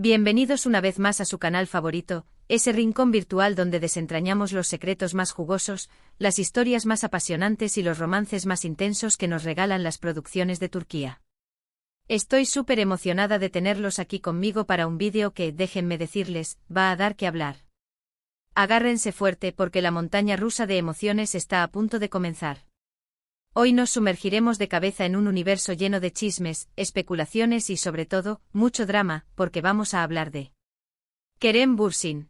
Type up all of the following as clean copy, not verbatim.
Bienvenidos una vez más a su canal favorito, ese rincón virtual donde desentrañamos los secretos más jugosos, las historias más apasionantes y los romances más intensos que nos regalan las producciones de Turquía. Estoy súper emocionada de tenerlos aquí conmigo para un vídeo que, déjenme decirles, va a dar que hablar. Agárrense fuerte porque la montaña rusa de emociones está a punto de comenzar. Hoy nos sumergiremos de cabeza en un universo lleno de chismes, especulaciones y sobre todo, mucho drama, porque vamos a hablar de Kerem Bürsin.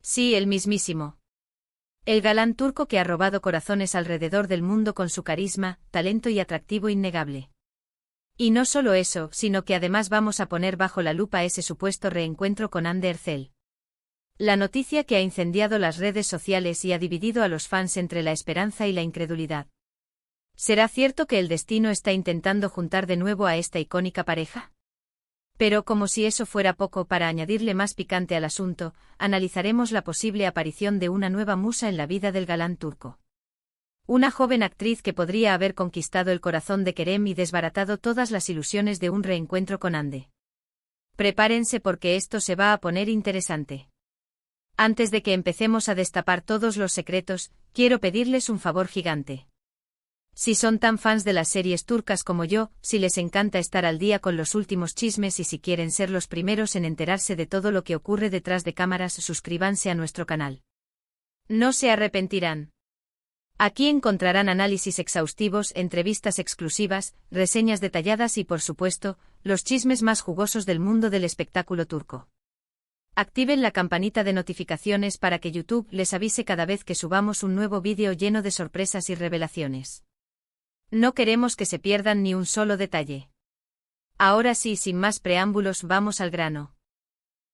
Sí, el mismísimo. El galán turco que ha robado corazones alrededor del mundo con su carisma, talento y atractivo innegable. Y no solo eso, sino que además vamos a poner bajo la lupa ese supuesto reencuentro con Hande Erçel. La noticia que ha incendiado las redes sociales y ha dividido a los fans entre la esperanza y la incredulidad. ¿Será cierto que el destino está intentando juntar de nuevo a esta icónica pareja? Pero como si eso fuera poco, para añadirle más picante al asunto, analizaremos la posible aparición de una nueva musa en la vida del galán turco. Una joven actriz que podría haber conquistado el corazón de Kerem y desbaratado todas las ilusiones de un reencuentro con Hande. Prepárense porque esto se va a poner interesante. Antes de que empecemos a destapar todos los secretos, quiero pedirles un favor gigante. Si son tan fans de las series turcas como yo, si les encanta estar al día con los últimos chismes y si quieren ser los primeros en enterarse de todo lo que ocurre detrás de cámaras, suscríbanse a nuestro canal. No se arrepentirán. Aquí encontrarán análisis exhaustivos, entrevistas exclusivas, reseñas detalladas y, por supuesto, los chismes más jugosos del mundo del espectáculo turco. Activen la campanita de notificaciones para que YouTube les avise cada vez que subamos un nuevo vídeo lleno de sorpresas y revelaciones. No queremos que se pierdan ni un solo detalle. Ahora sí, sin más preámbulos, vamos al grano.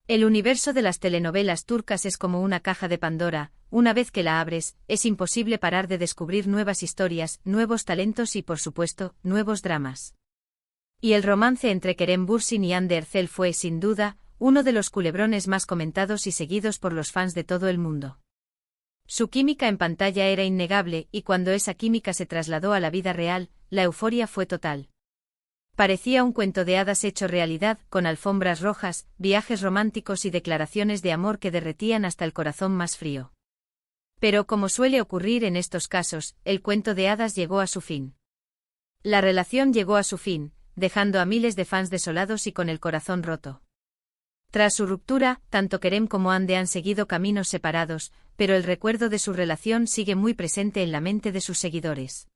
El universo de las telenovelas turcas es como una caja de Pandora. Una vez que la abres, es imposible parar de descubrir nuevas historias, nuevos talentos y, por supuesto, nuevos dramas. Y el romance entre Kerem Bürsin y Hande Erçel fue, sin duda, uno de los culebrones más comentados y seguidos por los fans de todo el mundo. Su química en pantalla era innegable y cuando esa química se trasladó a la vida real, la euforia fue total. Parecía un cuento de hadas hecho realidad, con alfombras rojas, viajes románticos y declaraciones de amor que derretían hasta el corazón más frío. Pero como suele ocurrir en estos casos, el cuento de hadas llegó a su fin. La relación llegó a su fin, dejando a miles de fans desolados y con el corazón roto. Tras su ruptura, tanto Kerem como Hande han seguido caminos separados, pero el recuerdo de su relación sigue muy presente en la mente de sus seguidores.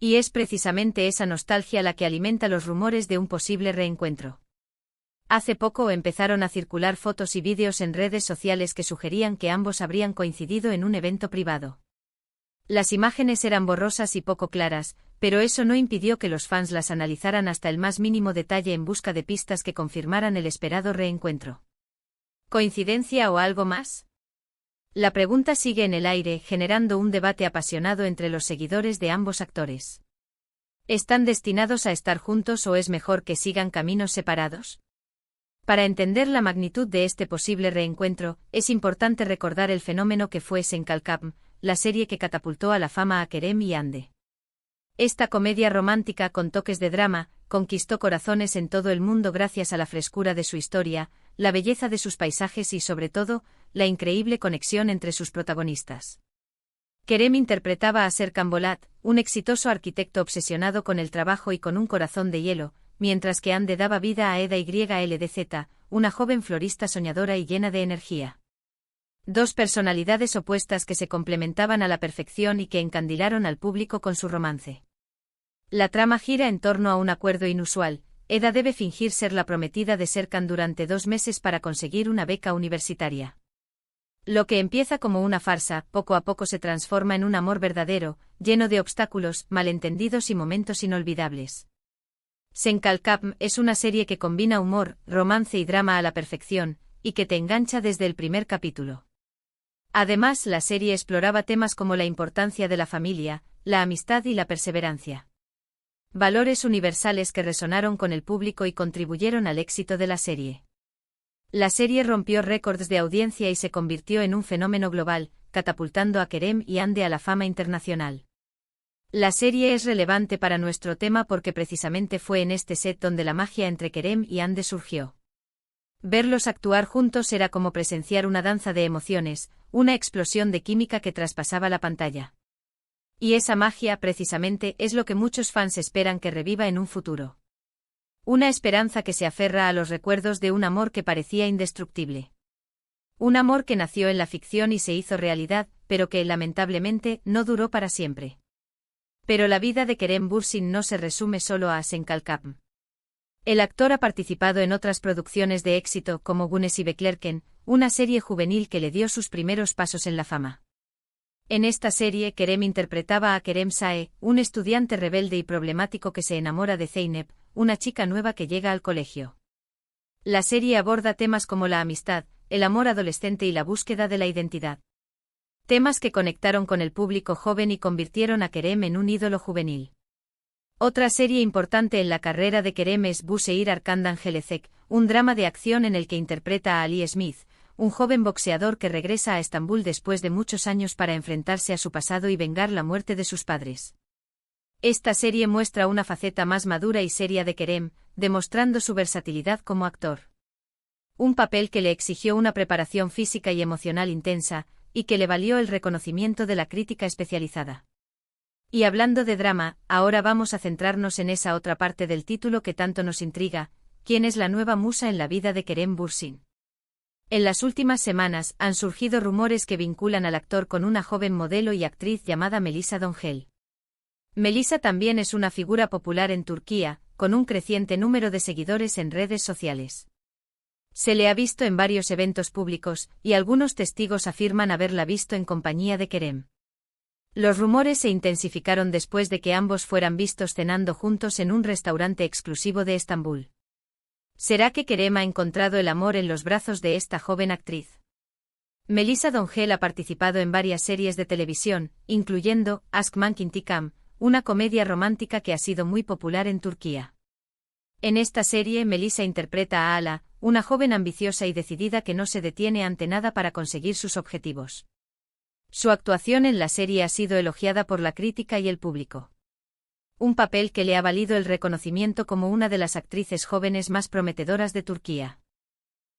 Y es precisamente esa nostalgia la que alimenta los rumores de un posible reencuentro. Hace poco empezaron a circular fotos y vídeos en redes sociales que sugerían que ambos habrían coincidido en un evento privado. Las imágenes eran borrosas y poco claras, pero eso no impidió que los fans las analizaran hasta el más mínimo detalle en busca de pistas que confirmaran el esperado reencuentro. ¿Coincidencia o algo más? La pregunta sigue en el aire, generando un debate apasionado entre los seguidores de ambos actores. ¿Están destinados a estar juntos o es mejor que sigan caminos separados? Para entender la magnitud de este posible reencuentro, es importante recordar el fenómeno que fue Sen Kalkam, la serie que catapultó a la fama a Kerem y Hande. Esta comedia romántica con toques de drama, conquistó corazones en todo el mundo gracias a la frescura de su historia, la belleza de sus paisajes y sobre todo, la increíble conexión entre sus protagonistas. Kerem interpretaba a Serkan Bolat, un exitoso arquitecto obsesionado con el trabajo y con un corazón de hielo, mientras que Hande daba vida a Eda YLDZ, una joven florista soñadora y llena de energía. Dos personalidades opuestas que se complementaban a la perfección y que encandilaron al público con su romance. La trama gira en torno a un acuerdo inusual. Eda debe fingir ser la prometida de Serkan durante 2 meses para conseguir una beca universitaria. Lo que empieza como una farsa, poco a poco se transforma en un amor verdadero, lleno de obstáculos, malentendidos y momentos inolvidables. Sen Kalkam es una serie que combina humor, romance y drama a la perfección, y que te engancha desde el primer capítulo. Además, la serie exploraba temas como la importancia de la familia, la amistad y la perseverancia. Valores universales que resonaron con el público y contribuyeron al éxito de la serie. La serie rompió récords de audiencia y se convirtió en un fenómeno global, catapultando a Kerem y Hande a la fama internacional. La serie es relevante para nuestro tema porque precisamente fue en este set donde la magia entre Kerem y Hande surgió. Verlos actuar juntos era como presenciar una danza de emociones, una explosión de química que traspasaba la pantalla. Y esa magia, precisamente, es lo que muchos fans esperan que reviva en un futuro. Una esperanza que se aferra a los recuerdos de un amor que parecía indestructible. Un amor que nació en la ficción y se hizo realidad, pero que, lamentablemente, no duró para siempre. Pero la vida de Kerem Bürsin no se resume solo a Senkalkapm. El actor ha participado en otras producciones de éxito como Gunes y Beklerken, una serie juvenil que le dio sus primeros pasos en la fama. En esta serie Kerem interpretaba a Kerem Sae, un estudiante rebelde y problemático que se enamora de Zeynep, una chica nueva que llega al colegio. La serie aborda temas como la amistad, el amor adolescente y la búsqueda de la identidad. Temas que conectaron con el público joven y convirtieron a Kerem en un ídolo juvenil. Otra serie importante en la carrera de Kerem es Bu Seir Arkandan Gelecek, un drama de acción en el que interpreta a Ali Smith, un joven boxeador que regresa a Estambul después de muchos años para enfrentarse a su pasado y vengar la muerte de sus padres. Esta serie muestra una faceta más madura y seria de Kerem, demostrando su versatilidad como actor. Un papel que le exigió una preparación física y emocional intensa, y que le valió el reconocimiento de la crítica especializada. Y hablando de drama, ahora vamos a centrarnos en esa otra parte del título que tanto nos intriga: ¿quién es la nueva musa en la vida de Kerem Bürsin? En las últimas semanas han surgido rumores que vinculan al actor con una joven modelo y actriz llamada Melisa Dongel. Melisa también es una figura popular en Turquía, con un creciente número de seguidores en redes sociales. Se le ha visto en varios eventos públicos, y algunos testigos afirman haberla visto en compañía de Kerem. Los rumores se intensificaron después de que ambos fueran vistos cenando juntos en un restaurante exclusivo de Estambul. ¿Será que Kerem ha encontrado el amor en los brazos de esta joven actriz? Melisa Dongel ha participado en varias series de televisión, incluyendo Aşk Mank İntikam, una comedia romántica que ha sido muy popular en Turquía. En esta serie Melisa interpreta a Ala, una joven ambiciosa y decidida que no se detiene ante nada para conseguir sus objetivos. Su actuación en la serie ha sido elogiada por la crítica y el público. Un papel que le ha valido el reconocimiento como una de las actrices jóvenes más prometedoras de Turquía.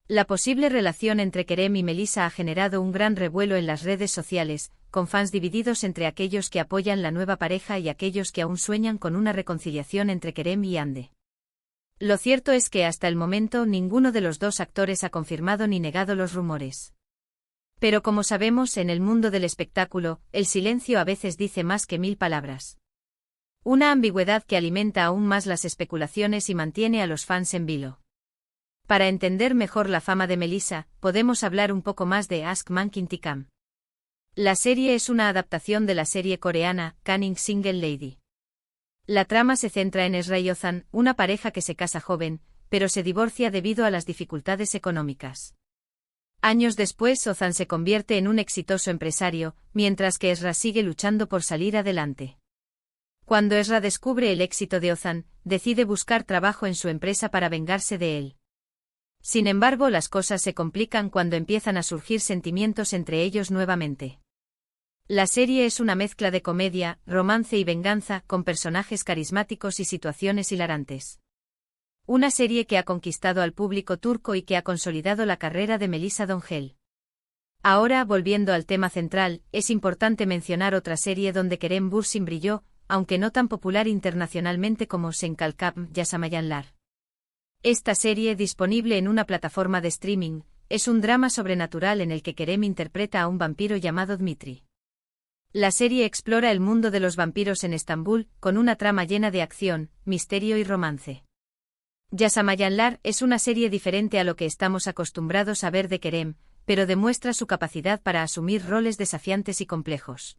La posible relación entre Kerem y Melisa ha generado un gran revuelo en las redes sociales, con fans divididos entre aquellos que apoyan la nueva pareja y aquellos que aún sueñan con una reconciliación entre Kerem y Hande. Lo cierto es que hasta el momento ninguno de los dos actores ha confirmado ni negado los rumores. Pero como sabemos, en el mundo del espectáculo, el silencio a veces dice más que 1000 palabras. Una ambigüedad que alimenta aún más las especulaciones y mantiene a los fans en vilo. Para entender mejor la fama de Melisa, podemos hablar un poco más de Aşk Mank İntikam. La serie es una adaptación de la serie coreana Cunning Single Lady. La trama se centra en Esra y Ozan, una pareja que se casa joven, pero se divorcia debido a las dificultades económicas. Años después, Ozan se convierte en un exitoso empresario, mientras que Esra sigue luchando por salir adelante. Cuando Esra descubre el éxito de Ozan, decide buscar trabajo en su empresa para vengarse de él. Sin embargo, las cosas se complican cuando empiezan a surgir sentimientos entre ellos nuevamente. La serie es una mezcla de comedia, romance y venganza, con personajes carismáticos y situaciones hilarantes. Una serie que ha conquistado al público turco y que ha consolidado la carrera de Melisa Dongel. Ahora, volviendo al tema central, es importante mencionar otra serie donde Kerem Bürsin brilló, aunque no tan popular internacionalmente como Senkalkapm Yaşamayanlar. Esta serie, disponible en una plataforma de streaming, es un drama sobrenatural en el que Kerem interpreta a un vampiro llamado Dmitri. La serie explora el mundo de los vampiros en Estambul, con una trama llena de acción, misterio y romance. Yaşamayanlar es una serie diferente a lo que estamos acostumbrados a ver de Kerem, pero demuestra su capacidad para asumir roles desafiantes y complejos.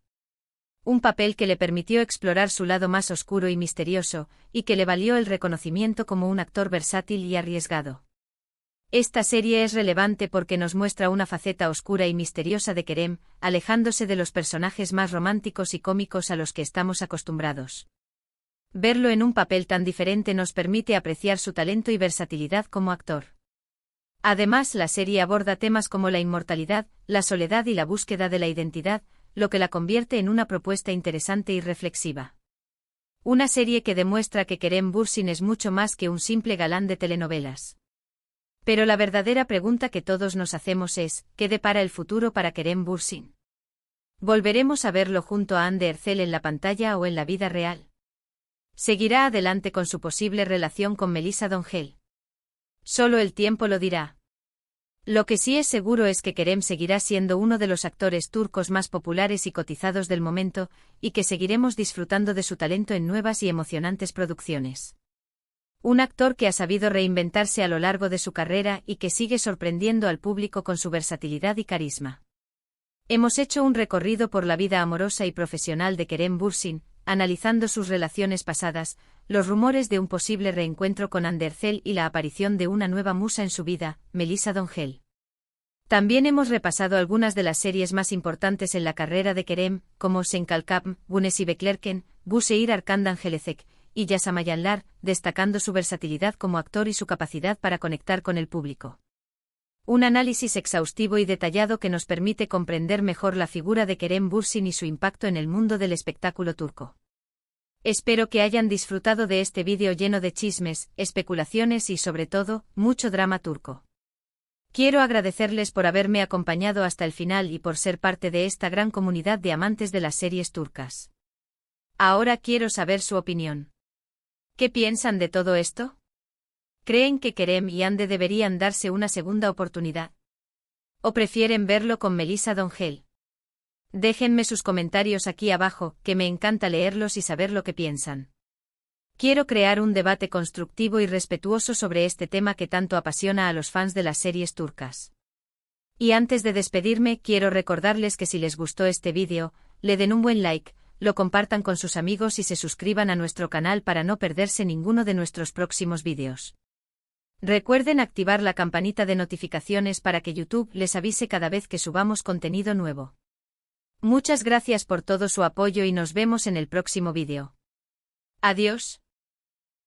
Un papel que le permitió explorar su lado más oscuro y misterioso, y que le valió el reconocimiento como un actor versátil y arriesgado. Esta serie es relevante porque nos muestra una faceta oscura y misteriosa de Kerem, alejándose de los personajes más románticos y cómicos a los que estamos acostumbrados. Verlo en un papel tan diferente nos permite apreciar su talento y versatilidad como actor. Además, la serie aborda temas como la inmortalidad, la soledad y la búsqueda de la identidad, lo que la convierte en una propuesta interesante y reflexiva. Una serie que demuestra que Kerem Bürsin es mucho más que un simple galán de telenovelas. Pero la verdadera pregunta que todos nos hacemos es, ¿qué depara el futuro para Kerem Bürsin? ¿Volveremos a verlo junto a Hande Erçel en la pantalla o en la vida real? ¿Seguirá adelante con su posible relación con Melisa Dongel? Solo el tiempo lo dirá. Lo que sí es seguro es que Kerem seguirá siendo uno de los actores turcos más populares y cotizados del momento, y que seguiremos disfrutando de su talento en nuevas y emocionantes producciones. Un actor que ha sabido reinventarse a lo largo de su carrera y que sigue sorprendiendo al público con su versatilidad y carisma. Hemos hecho un recorrido por la vida amorosa y profesional de Kerem Bürsin, analizando sus relaciones pasadas, los rumores de un posible reencuentro con Hande Erçel y la aparición de una nueva musa en su vida, Melisa Dongel. También hemos repasado algunas de las series más importantes en la carrera de Kerem, como Sen Kalkam, Güneşi Beklerken, Bu Şehir Arkandan Gelecek y Yaşamayanlar, destacando su versatilidad como actor y su capacidad para conectar con el público. Un análisis exhaustivo y detallado que nos permite comprender mejor la figura de Kerem Bürsin y su impacto en el mundo del espectáculo turco. Espero que hayan disfrutado de este vídeo lleno de chismes, especulaciones y sobre todo, mucho drama turco. Quiero agradecerles por haberme acompañado hasta el final y por ser parte de esta gran comunidad de amantes de las series turcas. Ahora quiero saber su opinión. ¿Qué piensan de todo esto? ¿Creen que Kerem y Hande deberían darse una segunda oportunidad? ¿O prefieren verlo con Melisa Dongel? Déjenme sus comentarios aquí abajo, que me encanta leerlos y saber lo que piensan. Quiero crear un debate constructivo y respetuoso sobre este tema que tanto apasiona a los fans de las series turcas. Y antes de despedirme, quiero recordarles que si les gustó este vídeo, le den un buen like, lo compartan con sus amigos y se suscriban a nuestro canal para no perderse ninguno de nuestros próximos vídeos. Recuerden activar la campanita de notificaciones para que YouTube les avise cada vez que subamos contenido nuevo. Muchas gracias por todo su apoyo y nos vemos en el próximo vídeo. Adiós.